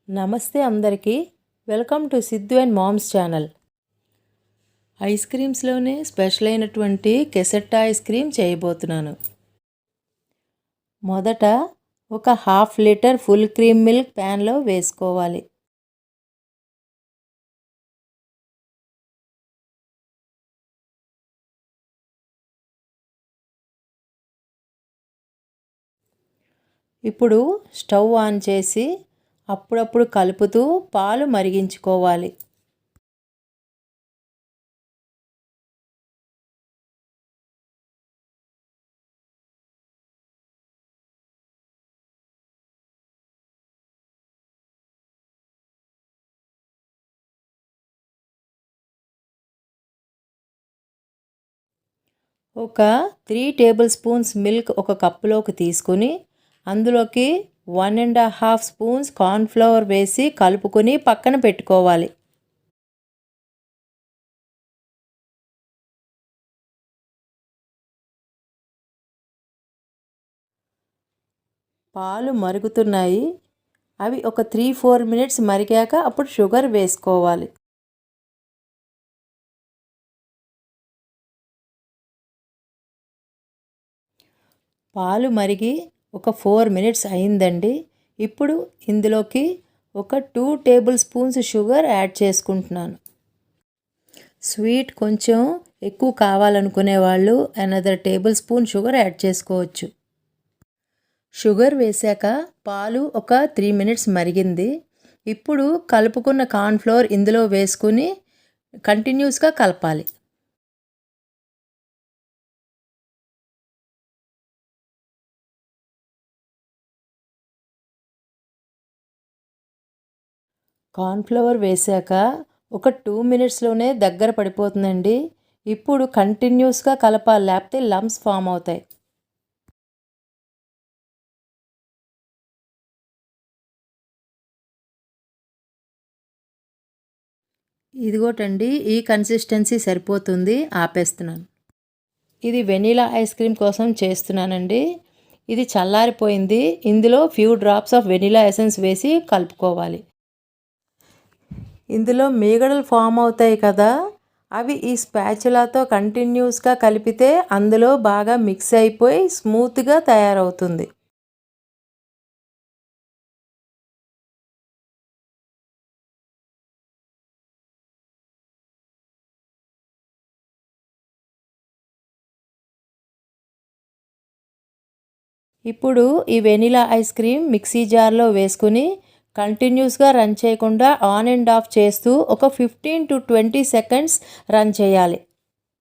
నమస్తే అందరికీ. Welcome to Siddhu and moms channel. Ice క్రీమ్స్లోనే స్పెషల్ అయినటువంటి కెసెట్టా ఐస్ క్రీమ్ చేయబోతున్నాను. మొదట ఒక 1/2 లీటర్ ఫుల్ క్రీమ్ మిల్క్ ప్యాన్లో వేసుకోవాలి. ఇప్పుడు స్టవ్ ఆన్ చేసి అప్పుడప్పుడు కలుపుతూ పాలు మరిగించుకోవాలి. ఒక 3 టేబుల్ స్పూన్స్ మిల్క్ ఒక కప్పులోకి తీసుకుని అందులోకి 1.5 స్పూన్స్ కార్న్ఫ్లవర్ వేసి కలుపుకొని పక్కన పెట్టుకోవాలి. పాలు మరుగుతున్నాయి. అవి ఒక 3-4 మినిట్స్ మరిగాక అప్పుడు షుగర్ వేసుకోవాలి. పాలు మరిగి ఒక 4 మినిట్స్ అయిందండి. ఇప్పుడు ఇందులోకి ఒక 2 టేబుల్ స్పూన్స్ షుగర్ యాడ్ చేసుకుంటున్నాను. స్వీట్ కొంచెం ఎక్కువ కావాలనుకునే వాళ్ళు another table spoon sugar add చేసుకోవచ్చు. షుగర్ వేశాక పాలు ఒక 3 మినిట్స్ మరిగింది. ఇప్పుడు కలుపుకున్న కార్న్ఫ్లోర్ ఇందులో వేసుకుని కంటిన్యూస్గా కలపాలి. కార్న్ఫ్లవర్ వేశాక ఒక 2 మినిట్స్లోనే దగ్గర పడిపోతుందండి. ఇప్పుడు కంటిన్యూస్గా కలపాలి, లేకపోతే లంప్స్ ఫామ్ అవుతాయి. ఇదిగోటండి, ఈ కన్సిస్టెన్సీ సరిపోతుంది. ఆపేస్తున్నాను. ఇది వెనీలా ఐస్ క్రీమ్ కోసం చేస్తున్నానండి. ఇది చల్లారిపోయింది. ఇందులో few drops of vanilla essence వేసి కలుపుకోవాలి. ఇందులో మీగడలు ఫామ్ అవుతాయి కదా, అవి ఈ స్పాచులాతో కంటిన్యూస్గా కలిపితే అందులో బాగా మిక్స్ అయిపోయి స్మూత్గా తయారవుతుంది. ఇప్పుడు ఈ వెనిలా ఐస్ క్రీమ్ మిక్సీ జార్లో వేసుకుని కంటిన్యూస్గా రన్ చేయకుండా ఆన్ అండ్ ఆఫ్ చేస్తూ ఒక 15-20 సెకండ్స్ రన్ చేయాలి.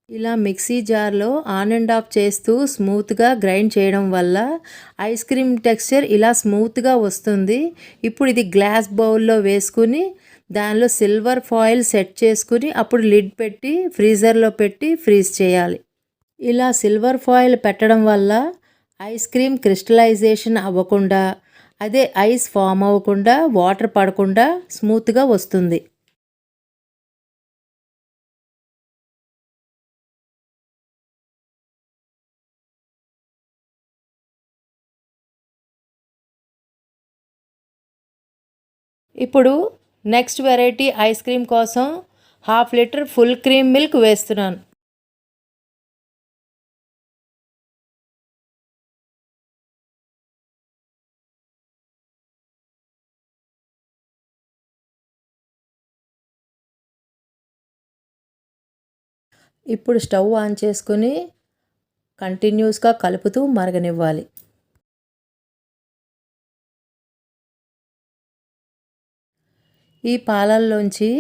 ఇలా మిక్సీ జార్లో ఆన్ అండ్ ఆఫ్ చేస్తూ స్మూత్గా గ్రైండ్ చేయడం వల్ల ఐస్ క్రీమ్ టెక్స్చర్ ఇలా స్మూత్గా వస్తుంది. ఇప్పుడు ఇది గ్లాస్ బౌల్లో వేసుకుని దానిలో సిల్వర్ ఫాయిల్ సెట్ చేసుకుని అప్పుడు లిడ్ పెట్టి ఫ్రీజర్లో పెట్టి ఫ్రీజ్ చేయాలి. ఇలా సిల్వర్ ఫాయిల్ పెట్టడం వల్ల ఐస్ క్రీమ్ క్రిస్టలైజేషన్ అవ్వకుండా, అదే ఐస్ ఫామ్ అవ్వకుండా, వాటర్ పడకుండా స్మూత్గా వస్తుంది. ఇప్పుడు నెక్స్ట్ వెరైటీ ఐస్ క్రీమ్ కోసం 1/2 లీటర్ ఫుల్ క్రీమ్ మిల్క్ వేస్తున్నాను. ఇప్పుడు స్టవ్ ఆన్ చేసుకుని కంటిన్యూస్గా కలుపుతూ మరగనివ్వాలి. ఈ పాలల్లోంచి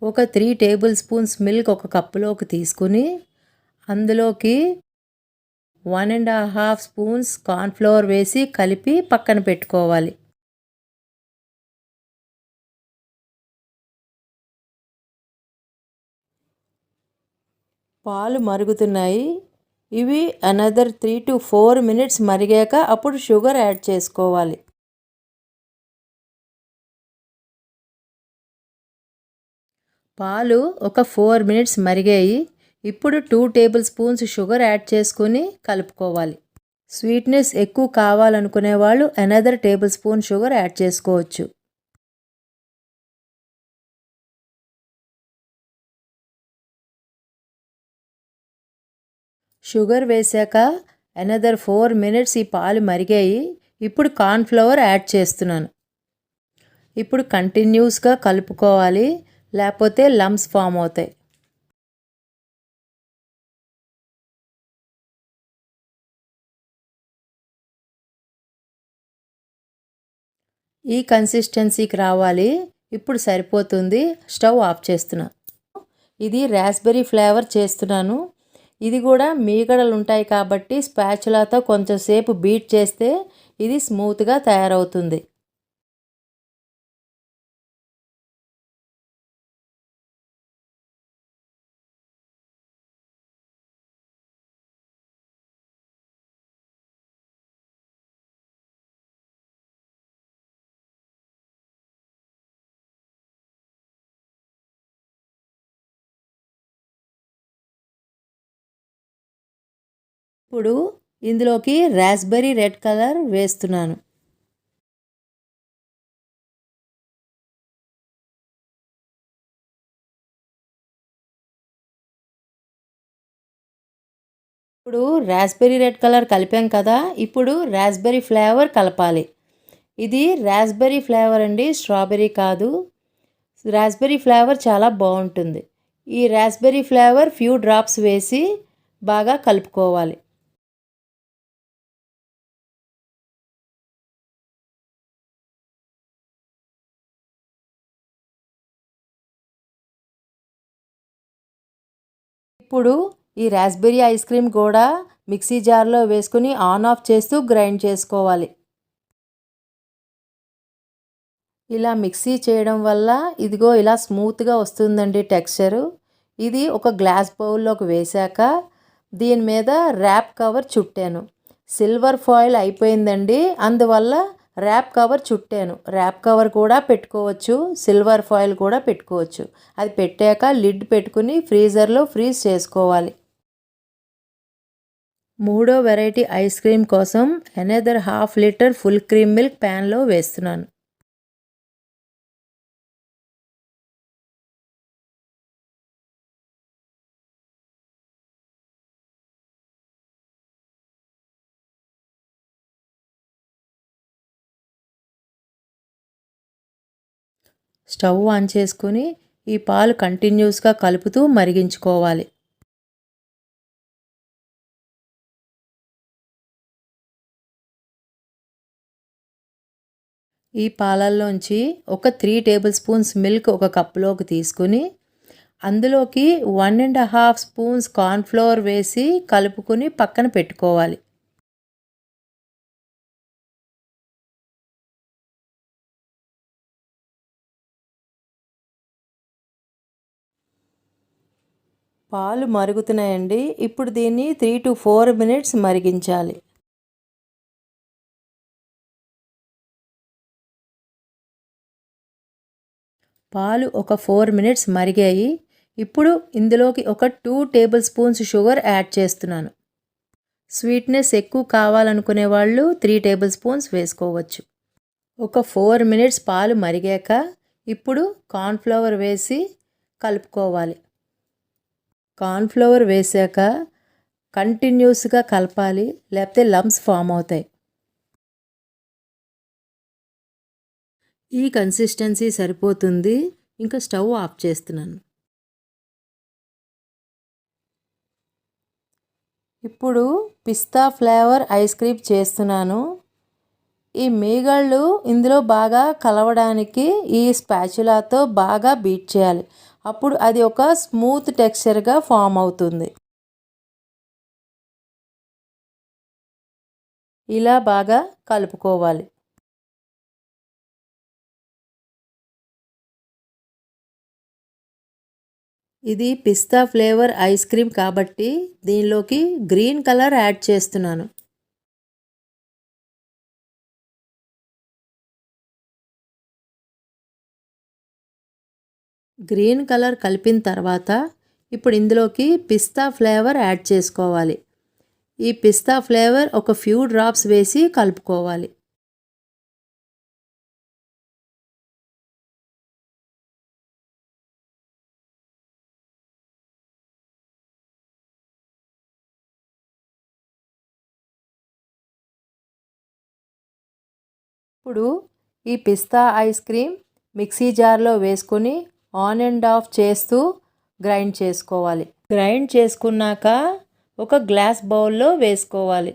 ఒక 3 టేబుల్ స్పూన్స్ మిల్క్ ఒక కప్పులోకి తీసుకుని అందులోకి 1.5 స్పూన్స్ కార్న్ఫ్లవర్ వేసి కలిపి పక్కన పెట్టుకోవాలి. పాలు మరుగుతున్నాయి. ఇవి అనదర్ 3-4 మినిట్స్ మరిగాక అప్పుడు షుగర్ యాడ్ చేసుకోవాలి. పాలు ఒక 4 మినిట్స్ మరిగాయి. ఇప్పుడు 2 టేబుల్ స్పూన్స్ షుగర్ యాడ్ చేసుకుని కలుపుకోవాలి. స్వీట్నెస్ ఎక్కువ కావాలనుకునే వాళ్ళు another table spoon sugar add చేసుకోవచ్చు. షుగర్ వేశాక అనదర్ 4 మినిట్స్ ఈ పాలు మరిగాయి. ఇప్పుడు కార్న్‌ఫ్లవర్ యాడ్ చేస్తున్నాను. ఇప్పుడు కంటిన్యూస్గా కలుపుకోవాలి, లేకపోతే లంప్స్ ఫామ్ అవుతాయి. ఈ కన్సిస్టెన్సీకి రావాలి. ఇప్పుడు సరిపోతుంది. స్టవ్ ఆఫ్ చేస్తున్నా. ఇది రాస్బెర్రీ ఫ్లేవర్ చేస్తున్నాను. ఇది కూడా మీగడలు ఉంటాయి కాబట్టి స్పాచులాతో కొంచెంసేపు బీట్ చేస్తే ఇది స్మూత్గా తయారవుతుంది. ఇప్పుడు ఇందులోకి రాస్బెర్రీ రెడ్ కలర్ వేస్తున్నాను. ఇప్పుడు రాస్బెర్రీ రెడ్ కలర్ కలిపాం కదా, ఇప్పుడు రాస్బెర్రీ ఫ్లేవర్ కలపాలి. ఇది రాస్బెర్రీ ఫ్లేవర్ అండి, స్ట్రాబెర్రీ కాదు. రాస్బెర్రీ ఫ్లేవర్ చాలా బాగుంటుంది. ఈ రాస్బెర్రీ ఫ్లేవర్ ఫ్యూ డ్రాప్స్ వేసి బాగా కలుపుకోవాలి. ఇప్పుడు ఈ రాస్బెర్రీ ఐస్ క్రీమ్ కూడా మిక్సీ జార్లో వేసుకుని ఆన్ ఆఫ్ చేస్తూ గ్రైండ్ చేసుకోవాలి. ఇలా మిక్సీ చేయడం వల్ల ఇదిగో ఇలా స్మూత్గా వస్తుందండి టెక్స్చరు. ఇది ఒక గ్లాస్ బౌల్లోకి వేశాక దీని మీద ర్యాప్ కవర్ చుట్టాను. సిల్వర్ ఫాయిల్ అయిపోయిందండి, అందువల్ల ర్యాప్ కవర్ చుట్టాను. ర్యాప్ కవర్ కూడా పెట్టుకోవచ్చు, సిల్వర్ ఫాయిల్ కూడా పెట్టుకోవచ్చు. అది పెట్టాక లిడ్ పెట్టుకుని ఫ్రీజర్లో ఫ్రీజ్ చేసుకోవాలి. మూడో వెరైటీ ఐస్ క్రీమ్ కోసం another 1/2 litre full cream milk ప్యాన్లో వేస్తున్నాను. స్టవ్ ఆన్ చేసుకుని ఈ పాలు కంటిన్యూస్గా కలుపుతూ మరిగించుకోవాలి. ఈ పాలల్లోంచి ఒక 3 టేబుల్ స్పూన్స్ మిల్క్ ఒక కప్పులోకి తీసుకుని అందులోకి 1½ స్పూన్స్ కార్న్‌ఫ్లోర్ వేసి కలుపుకుని పక్కన పెట్టుకోవాలి. పాలు మరుగుతున్నాయండి. ఇప్పుడు దీన్ని 3 to 4 మినిట్స్ మరిగించాలి. పాలు ఒక 4 మినిట్స్ మరిగాయి. ఇప్పుడు ఇందులోకి ఒక 2 టేబుల్ స్పూన్స్ షుగర్ యాడ్ చేస్తున్నాను. స్వీట్నెస్ ఎక్కువ కావాలనుకునే వాళ్ళు 3 టేబుల్ స్పూన్స్ వేసుకోవచ్చు. ఒక 4 మినిట్స్ పాలు మరిగాక ఇప్పుడు కార్న్‌ఫ్లవర్ వేసి కలుపుకోవాలి. కార్న్‌ఫ్లవర్ వేశాక కంటిన్యూస్గా కలపాలి, లేకపోతే లంప్స్ ఫామ్ అవుతాయి. ఈ కన్సిస్టెన్సీ సరిపోతుంది. ఇంకా స్టవ్ ఆఫ్ చేస్తున్నాను. ఇప్పుడు పిస్తా ఫ్లేవర్ ఐస్ క్రీమ్ చేస్తున్నాను. ఈ మీగళ్ళు ఇందులో బాగా కలవడానికి ఈ స్పాచులాతో బాగా బీట్ చేయాలి. అప్పుడు అది ఒక స్మూత్ టెక్స్చర్గా ఫామ్ అవుతుంది. ఇలా బాగా కలుపుకోవాలి. ఇది పిస్తా ఫ్లేవర్ ఐస్ క్రీమ్ కాబట్టి దీనిలోకి గ్రీన్ కలర్ యాడ్ చేస్తున్నాను. గ్రీన్ కలర్ కలిపిన తర్వాత ఇప్పుడు ఇందులోకి పిస్తా ఫ్లేవర్ యాడ్ చేసుకోవాలి. ఈ పిస్తా ఫ్లేవర్ ఒక ఫ్యూ డ్రాప్స్ వేసి కలుపుకోవాలి. ఇప్పుడు ఈ పిస్తా ఐస్ క్రీమ్ మిక్సీ జార్లో వేసుకొని ఆన్ అండ్ ఆఫ్ చేస్తూ గ్రైండ్ చేసుకోవాలి. గ్రైండ్ చేసుకున్నాక ఒక గ్లాస్ బౌల్లో వేసుకోవాలి.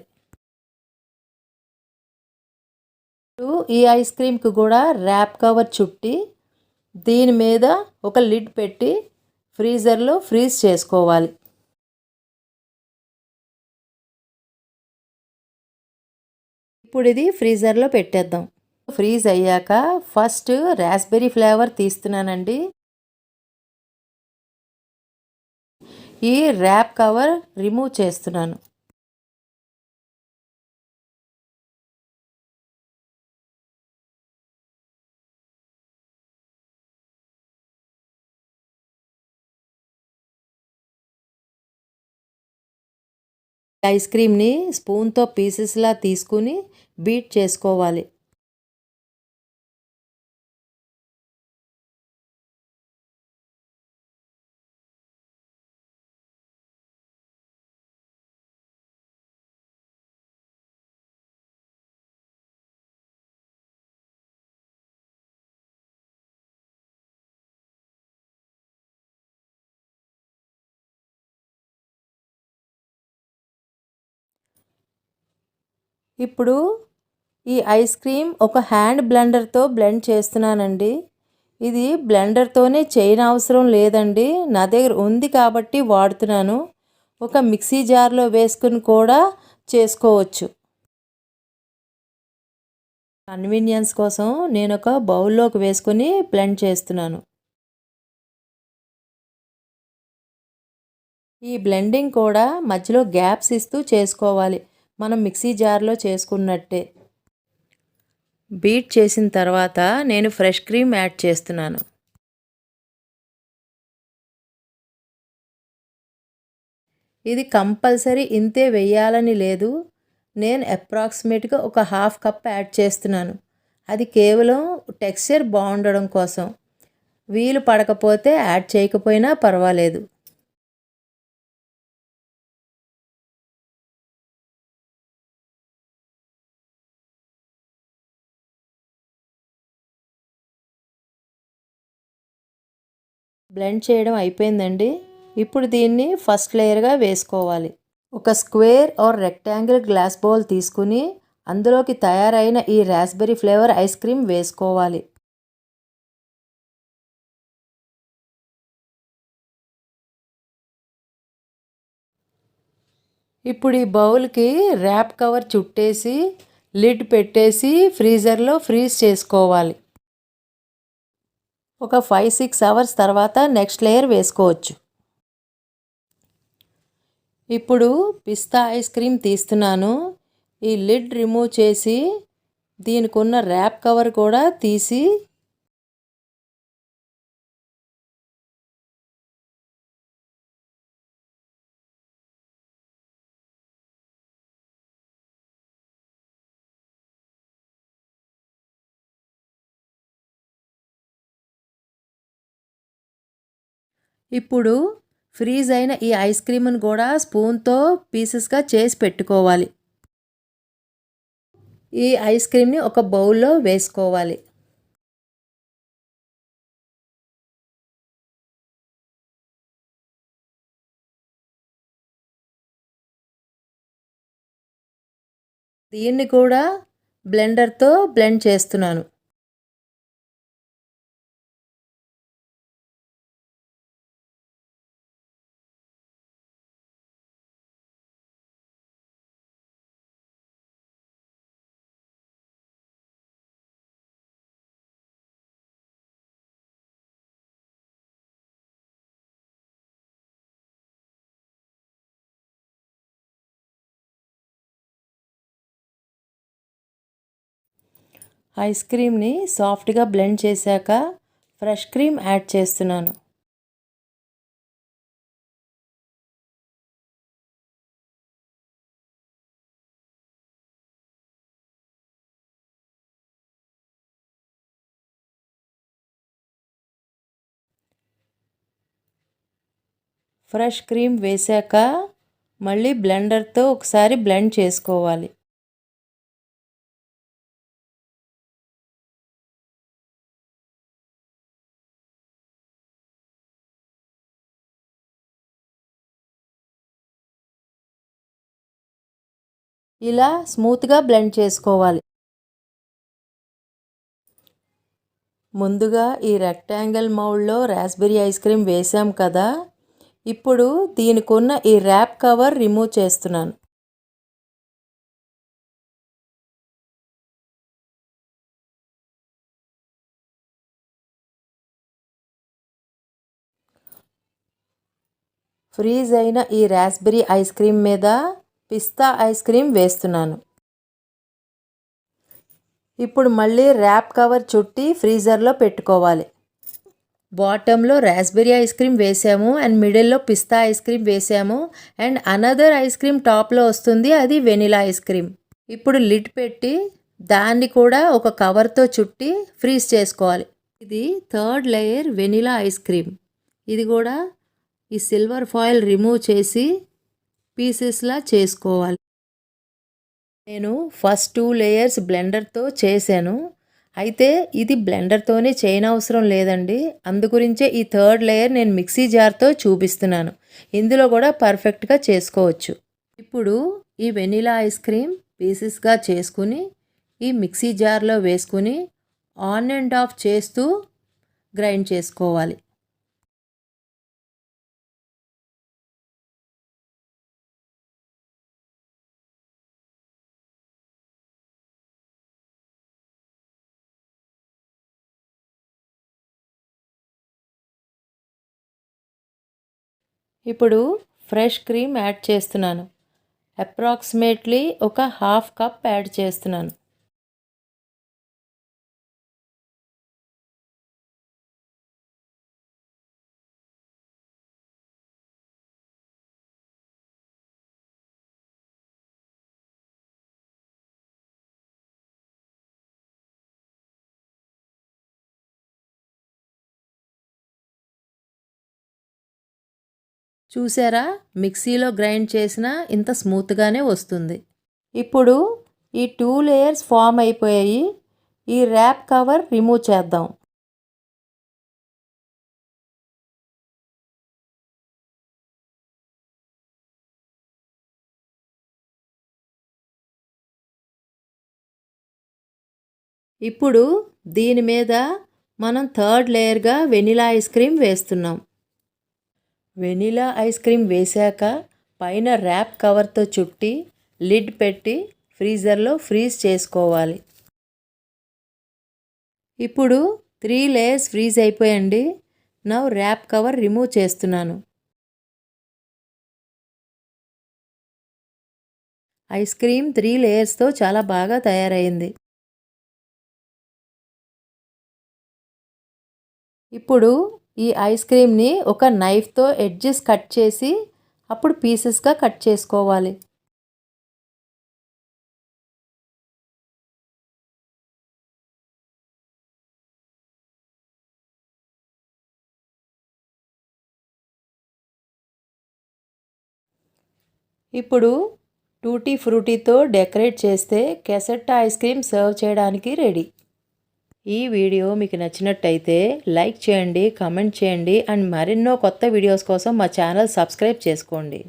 ఈ ఐస్ క్రీమ్కి కూడా ర్యాప్ కవర్ చుట్టి దీని మీద ఒక లిడ్ పెట్టి ఫ్రీజర్లో ఫ్రీజ్ చేసుకోవాలి. ఇప్పుడు ఇది ఫ్రీజర్లో పెట్టేద్దాం. ఫ్రీజ్ అయ్యాక ఫస్ట్ రాస్బెర్రీ ఫ్లేవర్ తీస్తున్నానండి. ఈ ర్యాప్ కవర్ రిమూవ్ చేస్తున్నాను. ఐస్ క్రీమ్ని స్పూన్తో పీసెస్లా తీసుకుని బీట్ చేసుకోవాలి. ఇప్పుడు ఈ ఐస్ క్రీమ్ ఒక హ్యాండ్ బ్లెండర్తో బ్లెండ్ చేస్తున్నానండి. ఇది బ్లెండర్తోనే చేయనవసరం లేదండి, నా దగ్గర ఉంది కాబట్టి వాడుతున్నాను. ఒక మిక్సీ జార్లో వేసుకుని కూడా చేసుకోవచ్చు. కన్వీనియన్స్ కోసం నేను ఒక బౌల్లోకి వేసుకొని బ్లెండ్ చేస్తున్నాను. ఈ బ్లెండింగ్ కూడా మధ్యలో గ్యాప్స్ ఇస్తూ చేసుకోవాలి, మనం మిక్సీ జార్లో చేసుకున్నట్టే. బీట్ చేసిన తర్వాత నేను ఫ్రెష్ క్రీమ్ యాడ్ చేస్తున్నాను. ఇది కంపల్సరీ ఇంతే వేయాలని లేదు, నేను అప్రాక్సిమేట్గా ఒక హాఫ్ కప్ యాడ్ చేస్తున్నాను. అది కేవలం టెక్స్చర్ బాగుండడం కోసం. వీలు పడకపోతే యాడ్ చేయకపోయినా పర్వాలేదు. బ్లెండ్ చేయడం అయిపోయిందండి. ఇప్పుడు దీన్ని ఫస్ట్ లేయర్గా వేసుకోవాలి. ఒక square or rectangle glass bowl తీసుకుని అందులోకి తయారైన ఈ రాస్బెర్రీ ఫ్లేవర్ ఐస్ క్రీమ్ వేసుకోవాలి. ఇప్పుడు ఈ బౌల్కి ర్యాప్ కవర్ చుట్టేసి లిడ్ పెట్టేసి ఫ్రీజర్లో ఫ్రీజ్ చేసుకోవాలి. ఒక 5-6 అవర్స్ తర్వాత నెక్స్ట్ లేయర్ వేసుకోవచ్చు. ఇప్పుడు పిస్తా ఐస్ క్రీమ్ తీస్తున్నాను. ఈ లిడ్ రిమూవ్ చేసి దీనికి ఉన్న ర్యాప్ కవర్ కూడా తీసి ఇప్పుడు ఫ్రీజ్ అయిన ఈ ఐస్ క్రీమ్ను కూడా స్పూన్తో పీసెస్గా చేసి పెట్టుకోవాలి. ఈ ఐస్ క్రీమ్ని ఒక బౌల్లో వేసుకోవాలి. దీన్ని కూడా బ్లెండర్తో బ్లెండ్ చేస్తున్నాను. ఐస్ క్రీమ్ని సాఫ్ట్గా బ్లెండ్ చేశాక ఫ్రెష్ క్రీమ్ యాడ్ చేస్తున్నాను. ఫ్రెష్ క్రీమ్ వేశాక మళ్ళీ బ్లెండర్తో ఒకసారి బ్లెండ్ చేసుకోవాలి. ఇలా స్మూత్గా బ్లెండ్ చేసుకోవాలి. ముందుగా ఈ రెక్టాంగిల్ మౌల్డ్లో రాస్బెర్రీ ఐస్ క్రీమ్ వేసాం కదా, ఇప్పుడు దీనికున్న ఈ ర్యాప్ కవర్ రిమూవ్ చేస్తున్నాను. ఫ్రీజ్ అయిన ఈ రాస్బెర్రీ ఐస్ క్రీమ్ మీద పిస్తా ఐస్ క్రీమ్ వేస్తున్నాను. ఇప్పుడు మళ్ళీ ర్యాప్ కవర్ చుట్టి ఫ్రీజర్లో పెట్టుకోవాలి. బాటంలో రాస్బెర్రీ ఐస్ క్రీమ్ వేసాము అండ్ మిడిల్లో పిస్తా ఐస్ క్రీమ్ వేసాము అండ్ అనదర్ ఐస్ క్రీమ్ టాప్లో వస్తుంది, అది వెనిలా ఐస్ క్రీమ్. ఇప్పుడు లిడ్ పెట్టి దాన్ని కూడా ఒక కవర్తో చుట్టి ఫ్రీజ్ చేసుకోవాలి. ఇది third layer vanilla ice cream. ఇది కూడా ఈ సిల్వర్ ఫాయిల్ రిమూవ్ చేసి పీసెస్లా చేసుకోవాలి. నేను ఫస్ట్ 2 లేయర్స్ బ్లెండర్తో చేశాను, అయితే ఇది బ్లెండర్తోనే చేయనవసరం లేదండి. అందుగురించే ఈ థర్డ్ లేయర్ నేను మిక్సీ జార్తో చూపిస్తున్నాను. ఇందులో కూడా పర్ఫెక్ట్గా చేసుకోవచ్చు. ఇప్పుడు ఈ వెనిలా ఐస్ క్రీమ్ పీసెస్గా చేసుకుని ఈ మిక్సీ జార్లో వేసుకుని ఆన్ అండ్ ఆఫ్ చేస్తూ గ్రైండ్ చేసుకోవాలి. ఇప్పుడు ఫ్రెష్ క్రీమ్ యాడ్ చేస్తున్నాను. అప్రాక్సిమేట్లీ ఒక హాఫ్ కప్ యాడ్ చేస్తున్నాను. చూసారా, మిక్సీలో గ్రైండ్ చేసినా ఇంత స్మూత్గానే వస్తుంది. ఇప్పుడు ఈ 2 లేయర్స్ ఫామ్ అయిపోయాయి. ఈ ర్యాప్ కవర్ రిమూవ్ చేద్దాం. ఇప్పుడు దీని మీద మనం థర్డ్ లేయర్గా వెనిలా ఐస్ క్రీమ్ వేస్తున్నాం. వెనిలా ఐస్ క్రీమ్ వేశాక పైన ర్యాప్ కవర్తో చుట్టి లిడ్ పెట్టి ఫ్రీజర్లో ఫ్రీజ్ చేసుకోవాలి. ఇప్పుడు 3 లేయర్స్ ఫ్రీజ్ అయిపోయండి. నౌ ర్యాప్ కవర్ రిమూవ్ చేస్తున్నాను. ఐస్ క్రీమ్ 3 లేయర్స్తో చాలా బాగా తయారైంది. ఇప్పుడు ఈ ఐస్ క్రీమ్ని ఒక నైఫ్తో ఎడ్జెస్ కట్ చేసి అప్పుడు పీసెస్గా కట్ చేసుకోవాలి. ఇప్పుడు టూటీ ఫ్రూటీతో డెకరేట్ చేస్తే కెసెట్టా ఐస్ క్రీమ్ సర్వ్ చేయడానికి రెడీ. ఈ వీడియో మీకు నచ్చినట్టయితే లైక్ చేయండి, కామెంట్ చేయండి అండ్ మరెన్నో కొత్త వీడియోస్ కోసం మా ఛానల్ సబ్స్క్రైబ్ చేసుకోండి.